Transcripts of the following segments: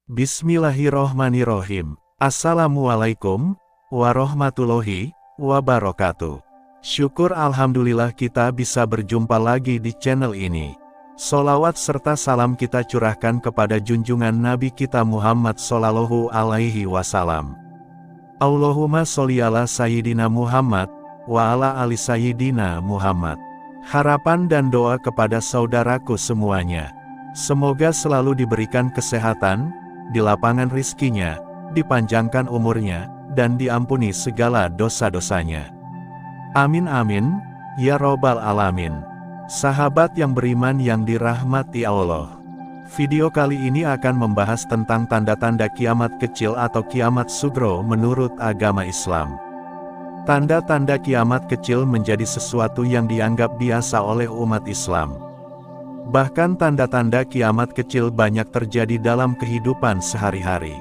Bismillahirrohmanirrohim. Assalamualaikum warahmatullahi wabarakatuh. Syukur alhamdulillah kita bisa berjumpa lagi di channel ini. Sholawat serta salam kita curahkan kepada junjungan Nabi kita Muhammad Sallallahu Alaihi Wasallam. Allahumma sholli ala Sayyidina Muhammad wa ala ali Sayyidina Muhammad. Harapan dan doa kepada saudaraku semuanya. Semoga selalu diberikan kesehatan, dilapangkan rizkinya, dipanjangkan umurnya, dan diampuni segala dosa-dosanya. Amin amin, ya robbal alamin. Sahabat yang beriman yang dirahmati Allah. Video kali ini akan membahas tentang tanda-tanda kiamat kecil atau kiamat sugro menurut agama Islam. Tanda-tanda kiamat kecil menjadi sesuatu yang dianggap biasa oleh umat Islam. Bahkan tanda-tanda kiamat kecil banyak terjadi dalam kehidupan sehari-hari.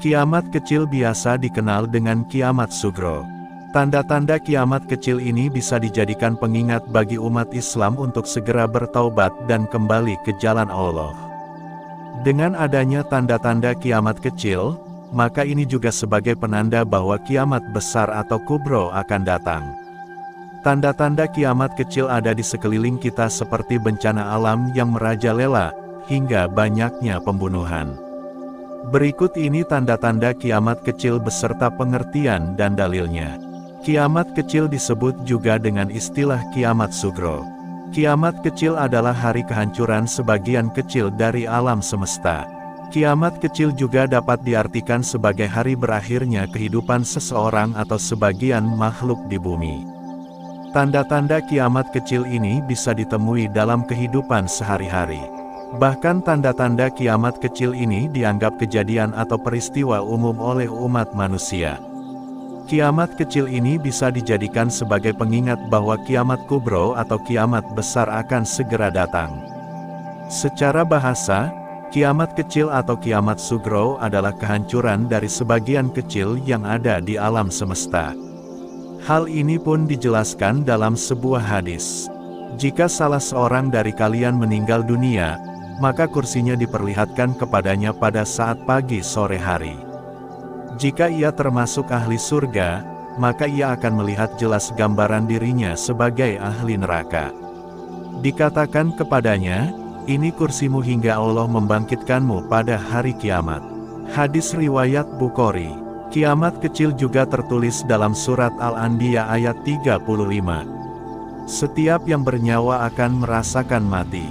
Kiamat kecil biasa dikenal dengan kiamat sugro. Tanda-tanda kiamat kecil ini bisa dijadikan pengingat bagi umat Islam untuk segera bertaubat dan kembali ke jalan Allah. Dengan adanya tanda-tanda kiamat kecil, maka ini juga sebagai penanda bahwa kiamat besar atau kubro akan datang. Tanda-tanda kiamat kecil ada di sekeliling kita seperti bencana alam yang merajalela, hingga banyaknya pembunuhan. Berikut ini tanda-tanda kiamat kecil beserta pengertian dan dalilnya. Kiamat kecil disebut juga dengan istilah kiamat sugro. Kiamat kecil adalah hari kehancuran sebagian kecil dari alam semesta. Kiamat kecil juga dapat diartikan sebagai hari berakhirnya kehidupan seseorang atau sebagian makhluk di bumi. Tanda-tanda kiamat kecil ini bisa ditemui dalam kehidupan sehari-hari. Bahkan tanda-tanda kiamat kecil ini dianggap kejadian atau peristiwa umum oleh umat manusia. Kiamat kecil ini bisa dijadikan sebagai pengingat bahwa kiamat kubro atau kiamat besar akan segera datang. Secara bahasa, kiamat kecil atau kiamat sugro adalah kehancuran dari sebagian kecil yang ada di alam semesta. Hal ini pun dijelaskan dalam sebuah hadis. Jika salah seorang dari kalian meninggal dunia, maka kursinya diperlihatkan kepadanya pada saat pagi sore hari. Jika ia termasuk ahli surga, maka ia akan melihat jelas gambaran dirinya sebagai ahli neraka. Dikatakan kepadanya, ini kursimu hingga Allah membangkitkanmu pada hari kiamat. Hadis riwayat Bukhari. Kiamat kecil juga tertulis dalam surat Al-Anbiya ayat 35. Setiap yang bernyawa akan merasakan mati.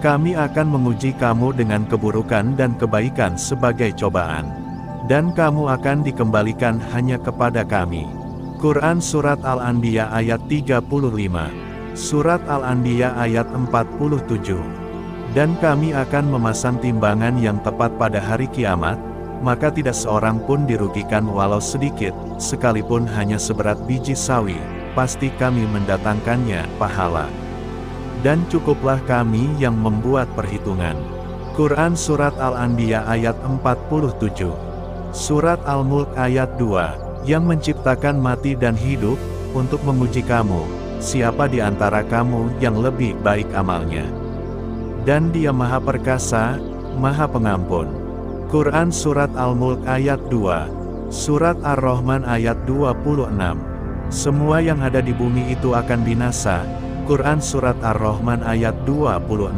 Kami akan menguji kamu dengan keburukan dan kebaikan sebagai cobaan. Dan kamu akan dikembalikan hanya kepada kami. Quran Surat Al-Anbiya ayat 35. Surat Al-Anbiya ayat 47. Dan kami akan memasang timbangan yang tepat pada hari kiamat, maka tidak seorang pun dirugikan walau sedikit, sekalipun hanya seberat biji sawi, pasti kami mendatangkannya pahala. Dan cukuplah kami yang membuat perhitungan. Quran Surat Al-Anbiya ayat 47. Surat Al-Mulk ayat 2, yang menciptakan mati dan hidup, untuk menguji kamu, siapa di antara kamu yang lebih baik amalnya. Dan Dia Maha Perkasa, Maha Pengampun. Quran Surat Al-Mulk ayat 2, Surat Ar-Rahman ayat 26. Semua yang ada di bumi itu akan binasa. Quran Surat Ar-Rahman ayat 26.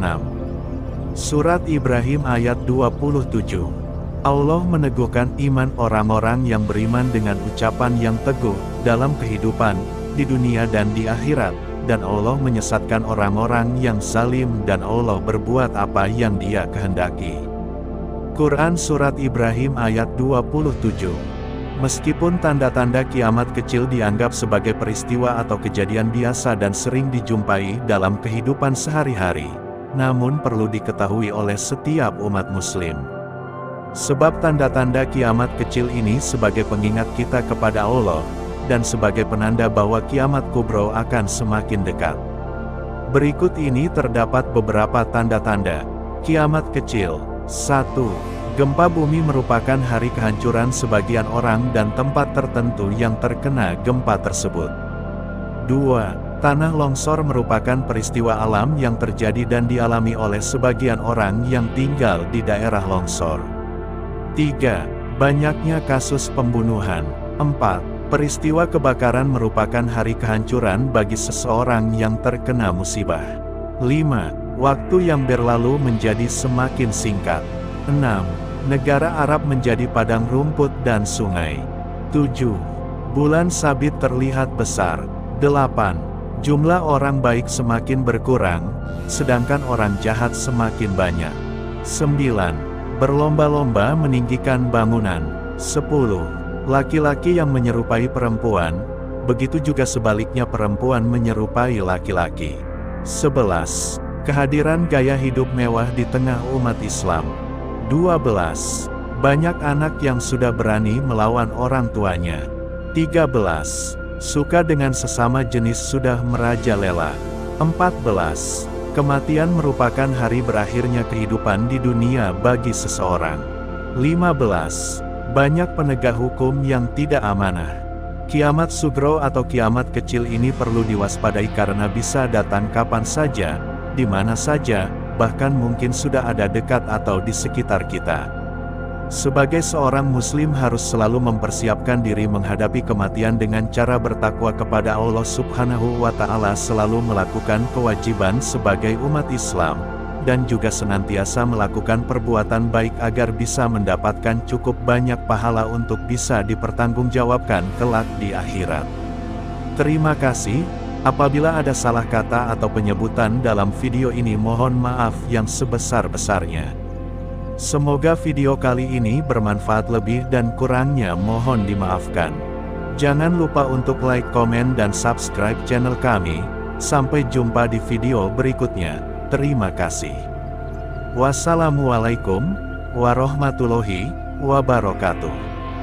Surat Ibrahim ayat 27. Allah meneguhkan iman orang-orang yang beriman dengan ucapan yang teguh dalam kehidupan, di dunia dan di akhirat, dan Allah menyesatkan orang-orang yang zalim dan Allah berbuat apa yang Dia kehendaki. Quran Surat Ibrahim ayat 27. Meskipun tanda-tanda kiamat kecil dianggap sebagai peristiwa atau kejadian biasa dan sering dijumpai dalam kehidupan sehari-hari, namun perlu diketahui oleh setiap umat muslim. Sebab tanda-tanda kiamat kecil ini sebagai pengingat kita kepada Allah, dan sebagai penanda bahwa kiamat kubro akan semakin dekat. Berikut ini terdapat beberapa tanda-tanda kiamat kecil. 1. Gempa bumi merupakan hari kehancuran sebagian orang dan tempat tertentu yang terkena gempa tersebut. 2. Tanah longsor merupakan peristiwa alam yang terjadi dan dialami oleh sebagian orang yang tinggal di daerah longsor. 3. Banyaknya kasus pembunuhan. 4. Peristiwa kebakaran merupakan hari kehancuran bagi seseorang yang terkena musibah. 5. Waktu yang berlalu menjadi semakin singkat. 6. Negara Arab menjadi padang rumput dan sungai. 7. Bulan sabit terlihat besar. 8. Jumlah orang baik semakin berkurang, sedangkan orang jahat semakin banyak. 9. Berlomba-lomba meninggikan bangunan. 10. Laki-laki yang menyerupai perempuan, begitu juga sebaliknya perempuan menyerupai laki-laki. 11. Kehadiran gaya hidup mewah di tengah umat Islam. 12. Banyak anak yang sudah berani melawan orang tuanya. 13. Suka dengan sesama jenis sudah merajalela. 14. Kematian merupakan hari berakhirnya kehidupan di dunia bagi seseorang. 15. Banyak penegak hukum yang tidak amanah. Kiamat sugro atau kiamat kecil ini perlu diwaspadai karena bisa datang kapan saja, di mana saja, bahkan mungkin sudah ada dekat atau di sekitar kita. Sebagai seorang muslim harus selalu mempersiapkan diri menghadapi kematian dengan cara bertakwa kepada Allah Subhanahu wa Ta'ala, selalu melakukan kewajiban sebagai umat Islam, dan juga senantiasa melakukan perbuatan baik agar bisa mendapatkan cukup banyak pahala untuk bisa dipertanggungjawabkan kelak di akhirat. Terima kasih. Apabila ada salah kata atau penyebutan dalam video ini, mohon maaf yang sebesar-besarnya. Semoga video kali ini bermanfaat, lebih dan kurangnya mohon dimaafkan. Jangan lupa untuk like, komen, dan subscribe channel kami. Sampai jumpa di video berikutnya. Terima kasih. Wassalamualaikum warahmatullahi wabarakatuh.